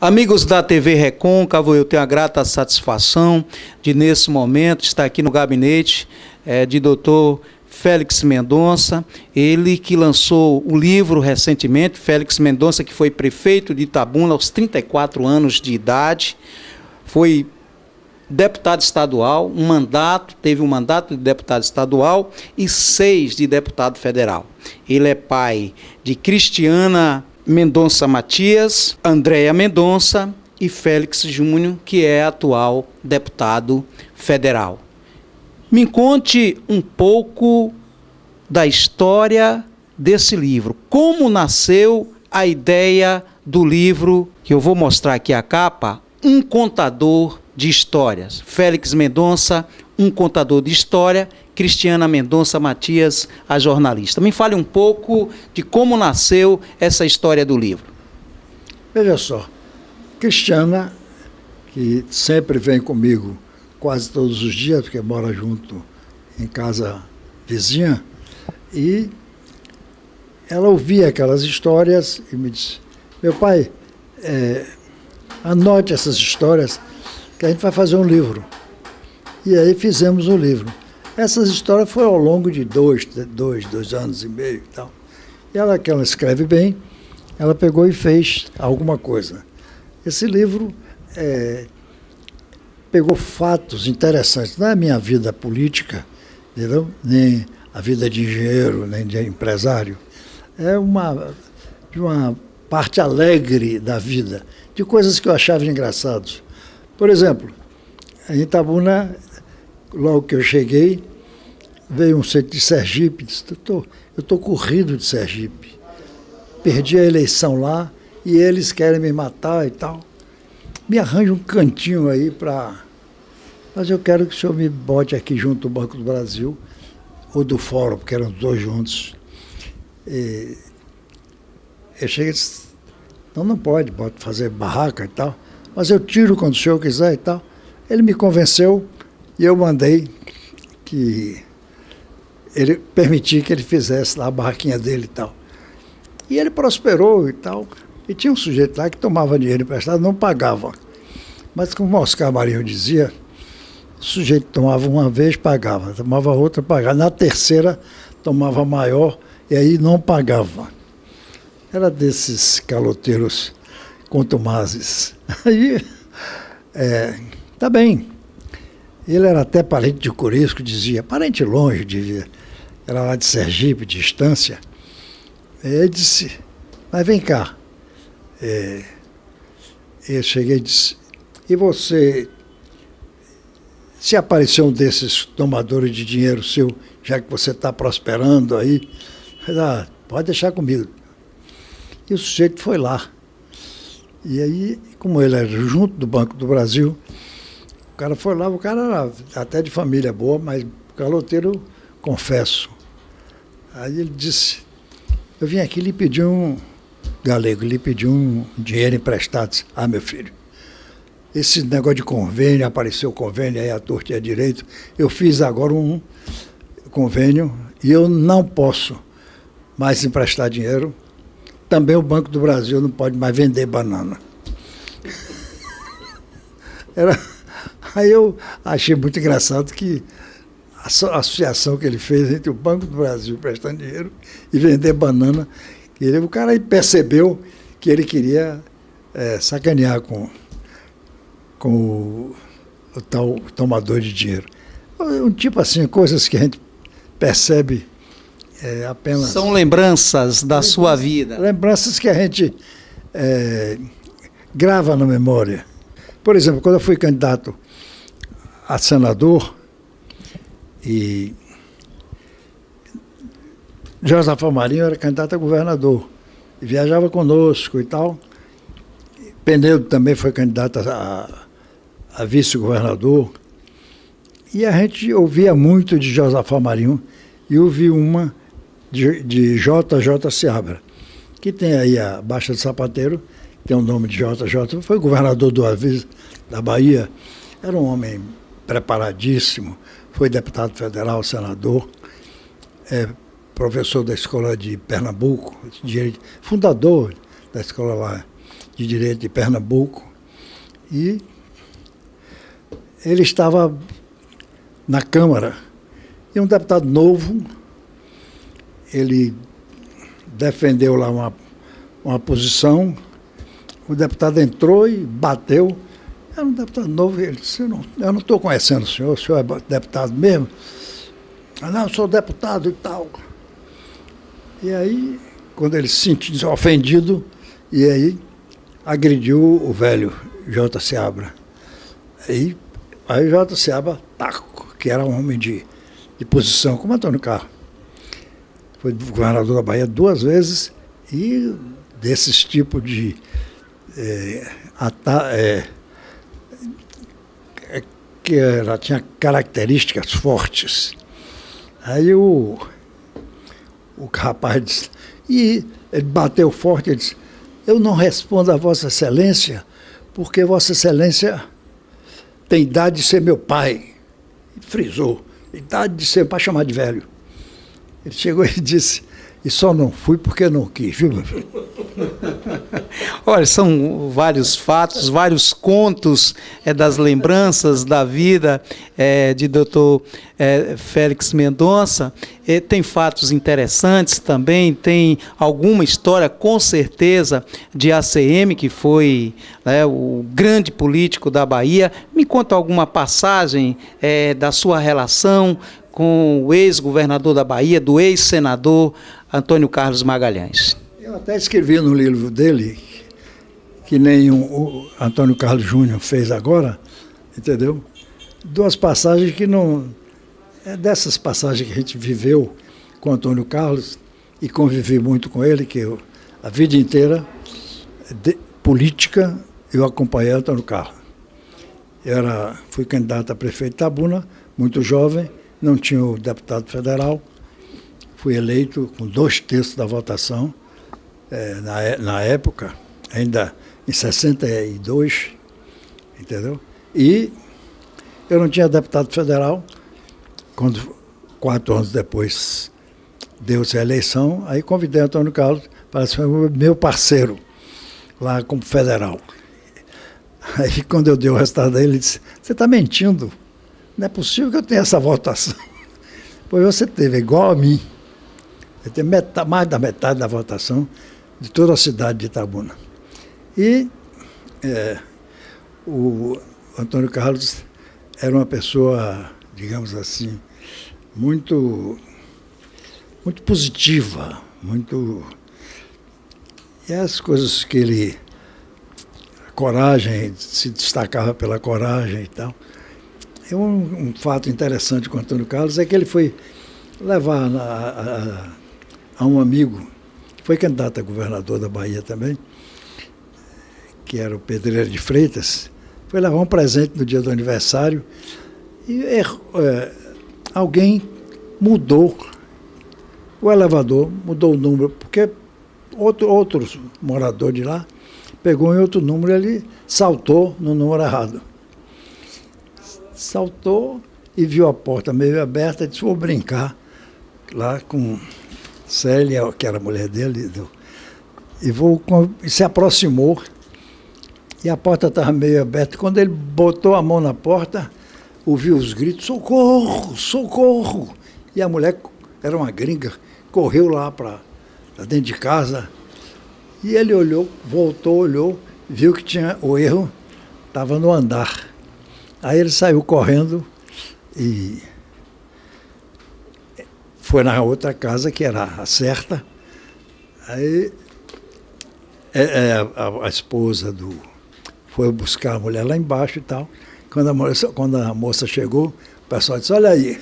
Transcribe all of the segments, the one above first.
Amigos da TV Recôncavo, eu tenho a grata satisfação de, nesse momento, estar aqui no gabinete de Dr. Félix Mendonça, ele que lançou o livro recentemente. Félix Mendonça, que foi prefeito de Itabuna aos 34 anos de idade, foi deputado estadual, teve um mandato de deputado estadual e 6 de deputado federal. Ele é pai de Cristiana Mendonça Matias, Andréia Mendonça e Félix Júnior, que é atual deputado federal. Me conte um pouco da história desse livro. Como nasceu a ideia do livro, que eu vou mostrar aqui a capa, Um Contador de Histórias. Félix Mendonça, um contador de história, Cristiana Mendonça Matias, a jornalista. Me fale um pouco de como nasceu essa história do livro. Veja só, Cristiana, que sempre vem comigo quase todos os dias, porque mora junto em casa vizinha, e ela ouvia aquelas histórias e me disse: meu pai, anote essas histórias que a gente vai fazer um livro. E aí fizemos um livro. Essas histórias foram ao longo de dois anos e meio e tal. E ela, que ela escreve bem, ela pegou e fez alguma coisa. Esse livro pegou fatos interessantes. Não é a minha vida política, entendeu? Nem a vida de engenheiro, nem de empresário. É de uma parte alegre da vida, de coisas que eu achava engraçadas. Por exemplo, em Itabuna, logo que eu cheguei, veio um centro de Sergipe, disse: eu estou corrido de Sergipe, perdi a eleição lá e eles querem me matar e tal. Me arranja um cantinho aí mas eu quero que o senhor me bote aqui junto do Banco do Brasil, ou do Fórum, porque eram os dois juntos. E eu cheguei e disse: não pode fazer barraca e tal, mas eu tiro quando o senhor quiser e tal. Ele me convenceu e eu mandei que ele permitir que ele fizesse lá a barraquinha dele e tal. E ele prosperou e tal. E tinha um sujeito lá que tomava dinheiro emprestado, não pagava. Mas como Oscar Marinho dizia, o sujeito tomava uma vez, pagava, tomava outra, pagava. Na terceira, tomava maior e aí não pagava. Era desses caloteiros contumazes. Aí, tá bem. Ele era até parente de Corisco, dizia, parente longe, dizia. Era lá de Sergipe, distância. Ele disse: mas vem cá. Eu cheguei e disse: e você, se aparecer um desses tomadores de dinheiro seu, já que você está prosperando aí, pode deixar comigo. E o sujeito foi lá. E aí, como ele era junto do Banco do Brasil, o cara foi lá, o cara era até de família boa, mas caloteiro, confesso. Aí ele disse: eu vim aqui lhe pedir lhe pedi um dinheiro emprestado. Disse: meu filho, esse negócio de convênio, apareceu convênio aí à torta e à direito, eu fiz agora um convênio e eu não posso mais emprestar dinheiro. Também o Banco do Brasil não pode mais vender banana. Aí eu achei muito engraçado que a associação que ele fez entre o Banco do Brasil prestando dinheiro e vender banana, o cara aí percebeu que ele queria sacanear com o tal tomador de dinheiro. Um tipo assim, coisas que a gente percebe apenas... São lembranças da sua vida. Lembranças que a gente grava na memória. Por exemplo, quando eu fui candidato a senador, e Josafá Marinho era candidato a governador, e viajava conosco e tal. Penedo também foi candidato a vice-governador. E a gente ouvia muito de Josafá Marinho, e ouvi uma de JJ Seabra, que tem aí a Baixa de Sapateiro, tem o nome de JJ, foi governador do Aviso da Bahia, era um homem preparadíssimo, foi deputado federal, senador, professor da escola de Pernambuco, fundador da escola lá. de Direito de Pernambuco, e ele estava na Câmara, e um deputado novo, ele defendeu lá uma posição, o deputado entrou e bateu, era um deputado novo, ele disse, eu não estou conhecendo o senhor é deputado mesmo? Não, eu sou deputado e tal. E aí, quando ele se sentiu ofendido, e aí agrediu o velho J. Seabra. Aí o J. Seabra, que era um homem de posição, como Antônio Carlos. Foi governador da Bahia 2 vezes, e desses tipos de que tinha características fortes. Aí o rapaz disse, e ele bateu forte, ele disse, eu não respondo a Vossa Excelência, porque Vossa Excelência tem idade de ser meu pai. E frisou, idade de ser, para chamar de velho. Ele chegou e disse, e só não fui porque não quis, viu, meu filho? Olha, são vários fatos, vários contos das lembranças da vida de Dr. Félix Mendonça. Tem fatos interessantes também, tem alguma história, com certeza, de ACM, que foi o grande político da Bahia. Me conta alguma passagem da sua relação com o ex-governador da Bahia, do ex-senador Antônio Carlos Magalhães. Eu até escrevi no livro dele, que nem o Antônio Carlos Júnior fez agora, entendeu? 2 passagens que não... É dessas passagens que a gente viveu com o Antônio Carlos e convivi muito com ele, que a vida inteira, política, eu acompanhei o Antônio Carlos. Fui candidato a prefeito de Itabuna, muito jovem, não tinha o deputado federal, fui eleito com 2/3 da votação, na época, ainda em 62, entendeu? E eu não tinha deputado federal, quando 4 anos depois deu-se a eleição, aí convidei Antônio Carlos para ser meu parceiro lá como federal. Aí quando eu dei o resultado dele, ele disse, você está mentindo, não é possível que eu tenha essa votação. Pois você teve, igual a mim, eu tenho mais da metade da votação de toda a cidade de Itabuna. E o Antônio Carlos era uma pessoa, digamos assim, muito positiva, E as coisas que ele... coragem, se destacava pela coragem e tal. E um fato interessante com o Antônio Carlos é que ele foi levar a um amigo, que foi candidato a governador da Bahia também, que era o Pedreiro de Freitas, foi levar um presente no dia do aniversário e alguém mudou o elevador, mudou o número, porque outro morador de lá pegou em outro número e ele saltou no número errado. Saltou e viu a porta meio aberta e disse, vou brincar lá com Célia, que era a mulher dele, e se aproximou, e a porta estava meio aberta. Quando ele botou a mão na porta, ouviu os gritos, socorro, socorro! E a mulher, era uma gringa, correu lá para dentro de casa, e ele olhou, voltou, olhou, viu que tinha o erro, estava no andar. Aí ele saiu correndo e foi na outra casa, que era a certa. Aí a esposa foi buscar a mulher lá embaixo e tal. Quando a moça chegou, o pessoal disse, olha aí,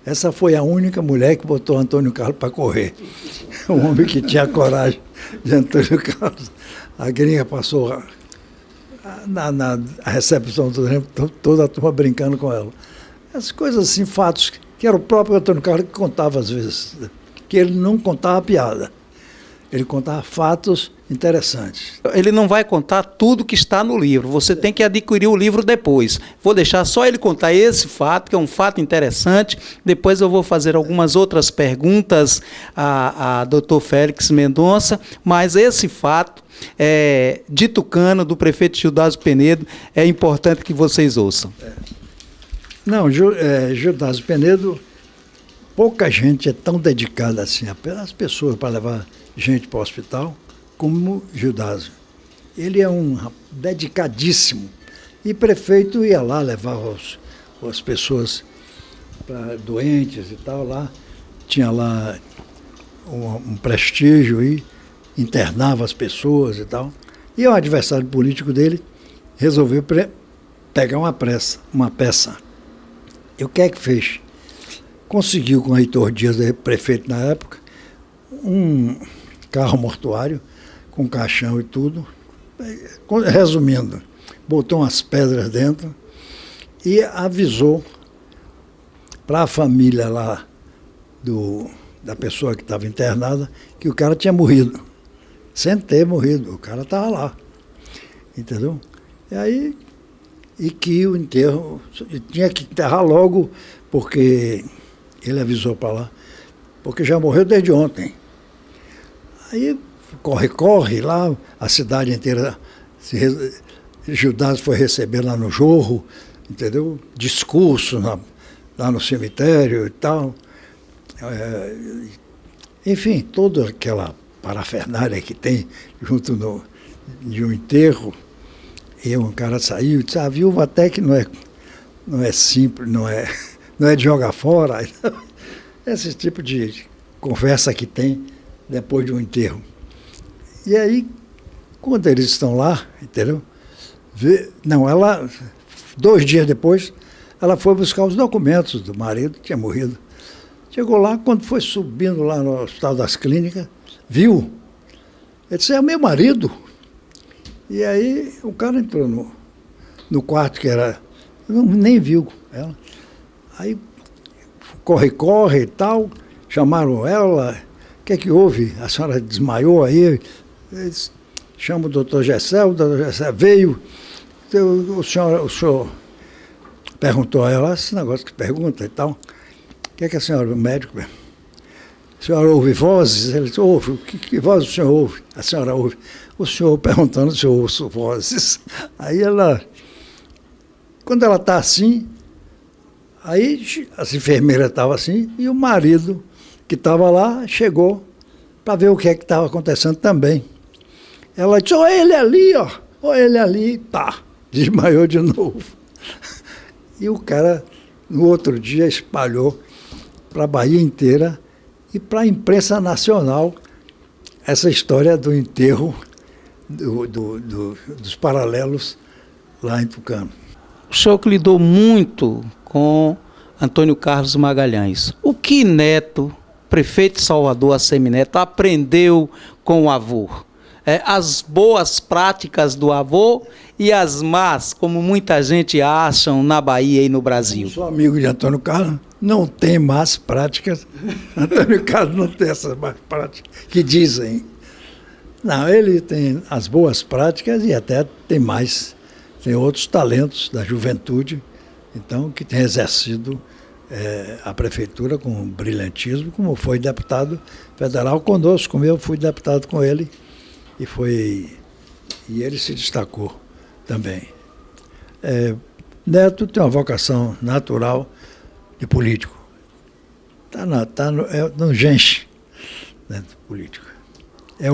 essa foi a única mulher que botou Antônio Carlos para correr. O homem que tinha coragem de Antônio Carlos. A gringa passou na recepção do tempo, toda a turma brincando com ela. As coisas assim, fatos, que era o próprio Antônio Carlos que contava às vezes, que ele não contava piada. Ele contava fatos interessantes. Ele não vai contar tudo que está no livro, você tem que adquirir o livro depois. Vou deixar só ele contar esse fato, que é um fato interessante. Depois eu vou fazer algumas outras perguntas a Dr. Félix Mendonça, mas esse fato de Tucano, do prefeito Gildásio Penedo, é importante que vocês ouçam. Não, Gildásio Penedo, pouca gente é tão dedicada assim, apenas pessoas para levar gente para o hospital, como Gildásio. Ele é um dedicadíssimo. E prefeito ia lá, levava as pessoas doentes e tal, lá. Tinha lá um prestígio e internava as pessoas e tal. E o adversário político dele resolveu pegar uma peça. E o que é que fez? Conseguiu com o Heitor Dias, prefeito na época, um carro mortuário com caixão e tudo. Resumindo, botou umas pedras dentro e avisou para a família lá da pessoa que estava internada que o cara tinha morrido. Sem ter morrido, o cara estava lá. Entendeu? E que o enterro tinha que enterrar logo, porque ele avisou para lá, porque já morreu desde ontem. Aí corre lá, a cidade inteira, Gildásio foi receber lá no Jorro, entendeu? Discurso lá no cemitério e tal. Enfim, toda aquela parafernália que tem junto de um enterro. E um cara saiu e disse, a viúva até que não é simples, não é de jogar fora. Esse tipo de conversa que tem depois de um enterro. E aí, quando eles estão lá, entendeu? Ela, 2 dias depois, ela foi buscar os documentos do marido, que tinha morrido. Chegou lá, quando foi subindo lá no Hospital das Clínicas, viu. Ele disse, é meu marido. E aí o cara entrou no quarto que era... nem viu ela. Aí corre e tal, chamaram ela, o que é que houve? A senhora desmaiou aí? Eles chamam o doutor Gessé, o doutor Gessé veio, o senhor perguntou a ela, esse negócio que pergunta e tal, o que é que a senhora, o médico, a senhora ouve vozes? Ele disse, ouve, que voz o senhor ouve? A senhora ouve. O senhor perguntando se eu ouço vozes. Aí ela, quando ela está assim, aí as enfermeiras estavam assim, e o marido que estava lá chegou para ver o que é que estava acontecendo também. Ela disse, olha ele ali, ó, olha ele ali, tá, desmaiou de novo. E o cara, no outro dia, espalhou para a Bahia inteira e para a imprensa nacional essa história do enterro dos paralelos lá em Tucano. O senhor que lidou muito com Antônio Carlos Magalhães. O que Neto, prefeito de Salvador, Assemineto, aprendeu com o avô? As boas práticas do avô e as más, como muita gente acha na Bahia e no Brasil. Eu sou amigo de Antônio Carlos, não tem más práticas. Antônio Carlos não tem essas más práticas que dizem. Não, ele tem as boas práticas e até tem outros talentos da juventude, então, que tem exercido a prefeitura com brilhantismo, como foi deputado federal conosco, como eu fui deputado com ele, e ele se destacou também. Neto tem uma vocação natural de político. Não gente, né, político. É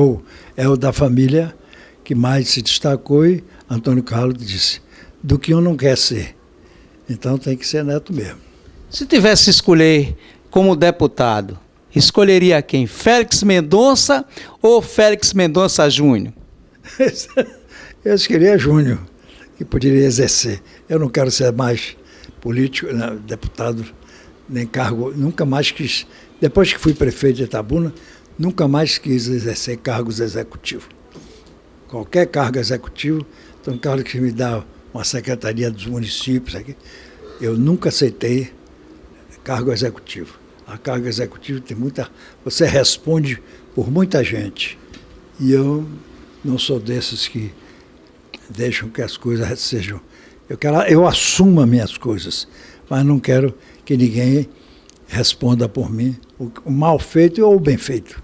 o da família que mais se destacou e Antônio Carlos disse, do que um não quer ser. Então tem que ser Neto mesmo. Se tivesse que escolher como deputado, escolheria quem? Félix Mendonça ou Félix Mendonça Júnior? Eu escolheria Júnior, que poderia exercer. Eu não quero ser mais político, deputado, nem cargo, nunca mais quis. Depois que fui prefeito de Itabuna, nunca mais quis exercer cargos executivos. Qualquer cargo executivo, então Carlos que me dá uma secretaria dos municípios aqui, eu nunca aceitei cargo executivo. A cargo executivo tem muita... Você responde por muita gente. E eu não sou desses que deixam que as coisas sejam... Eu assumo as minhas coisas, mas não quero que ninguém responda por mim o mal feito ou o bem feito.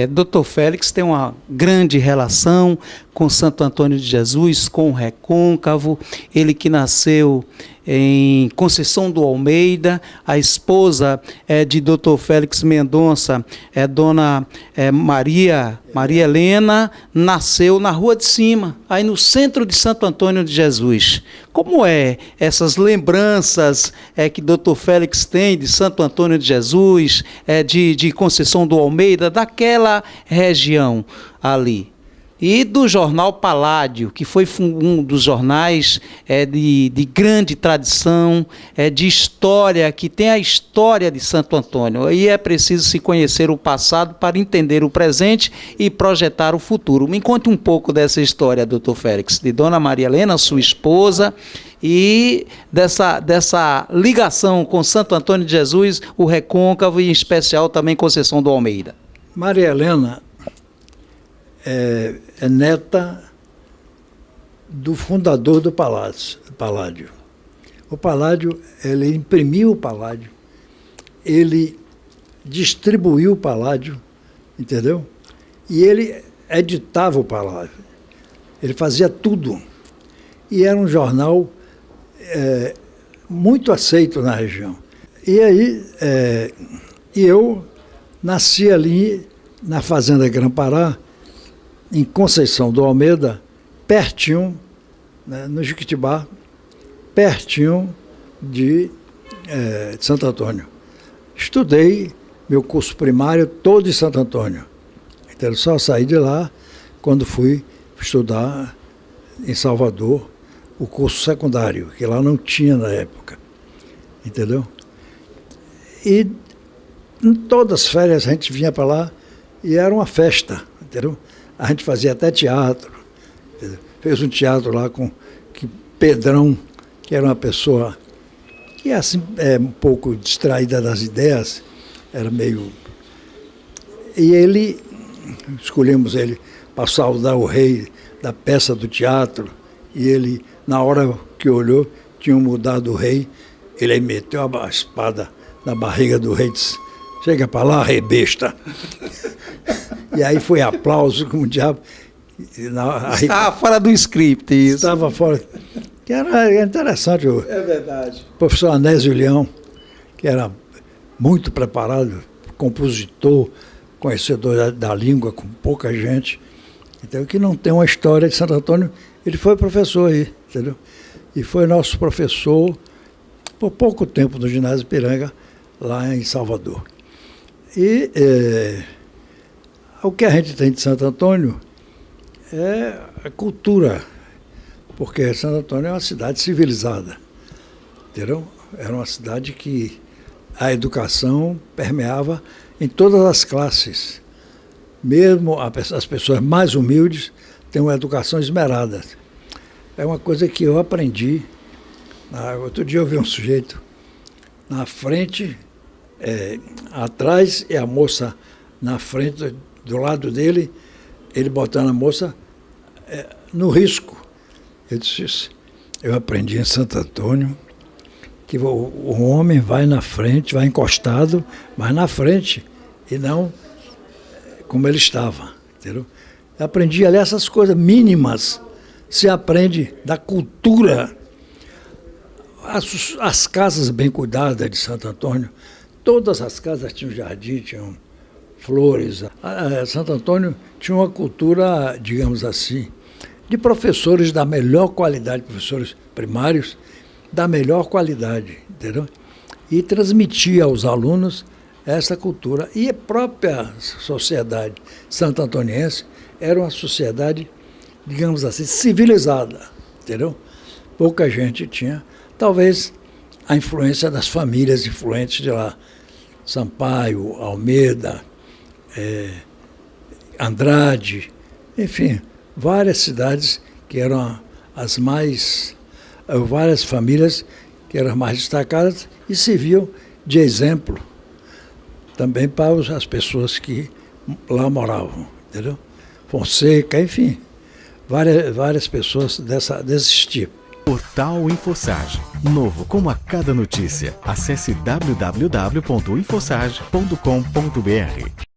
Dr. Félix tem uma grande relação com Santo Antônio de Jesus, com o Recôncavo, ele que nasceu em Conceição do Almeida, a esposa de Dr. Félix Mendonça, Dona Maria Helena, nasceu na Rua de Cima, aí no centro de Santo Antônio de Jesus. Como essas lembranças que Dr. Félix tem de Santo Antônio de Jesus, de Conceição do Almeida, daquela região ali? E do jornal Paládio, que foi um dos jornais de grande tradição, de história, que tem a história de Santo Antônio. E é preciso se conhecer o passado para entender o presente e projetar o futuro. Me conte um pouco dessa história, doutor Félix, de Dona Maria Helena, sua esposa, e dessa ligação com Santo Antônio de Jesus, o Recôncavo e, em especial, também Conceição do Almeida. Maria Helena é neta do fundador do Paládio. O Paládio, ele imprimiu o Paládio, ele distribuiu o Paládio, entendeu? E ele editava o Paládio. Ele fazia tudo. E era um jornal muito aceito na região. E aí, eu nasci ali na Fazenda Grã-Pará, em Conceição do Almeida, pertinho, né, no Jequitibá, pertinho de Santo Antônio. Estudei meu curso primário todo em Santo Antônio. Então, eu só saí de lá quando fui estudar em Salvador o curso secundário, que lá não tinha na época. Entendeu? E em todas as férias a gente vinha para lá e era uma festa, entendeu? A gente fazia até teatro, entendeu? Fez um teatro lá com Pedrão, que era uma pessoa que assim, um pouco distraída das ideias, era meio... E escolhemos ele para saudar o rei da peça do teatro, e ele, na hora que olhou, tinham mudado o rei, ele meteu a espada na barriga do rei e disse: "Chega para lá, rei besta." E aí foi aplauso como diabo. Estava fora do script, isso. Estava fora. Que era interessante. É verdade. O professor Anésio Leão, que era muito preparado, compositor, conhecedor da língua, com pouca gente, então, que não tem uma história de Santo Antônio, ele foi professor aí, entendeu? E foi nosso professor por pouco tempo no Ginásio Ipiranga, lá em Salvador. E o que a gente tem de Santo Antônio é a cultura, porque Santo Antônio é uma cidade civilizada, entendeu? Era uma cidade que a educação permeava em todas as classes. Mesmo as pessoas mais humildes têm uma educação esmerada. É uma coisa que eu aprendi. Outro dia eu vi um sujeito na frente, atrás, e a moça na frente, do lado dele, ele botando a moça no risco. Eu disse: eu aprendi em Santo Antônio que o homem vai na frente, vai encostado, mas na frente, e não como ele estava, entendeu? Eu aprendi ali essas coisas mínimas, se aprende da cultura. As casas bem cuidadas de Santo Antônio, todas as casas tinham jardim, tinham flores. Santo Antônio tinha uma cultura, digamos assim, de professores da melhor qualidade, professores primários da melhor qualidade, entendeu? E transmitia aos alunos essa cultura. E a própria sociedade santo-antoniense era uma sociedade, digamos assim, civilizada, entendeu? Pouca gente tinha, talvez a influência das famílias influentes de lá, Sampaio, Almeida, Andrade, enfim, várias cidades que eram as mais, várias famílias que eram mais destacadas e serviam de exemplo também para as pessoas que lá moravam, entendeu? Fonseca, enfim, várias pessoas desse tipo. Portal InfoSage. Novo como a cada notícia. Acesse www.infosage.com.br.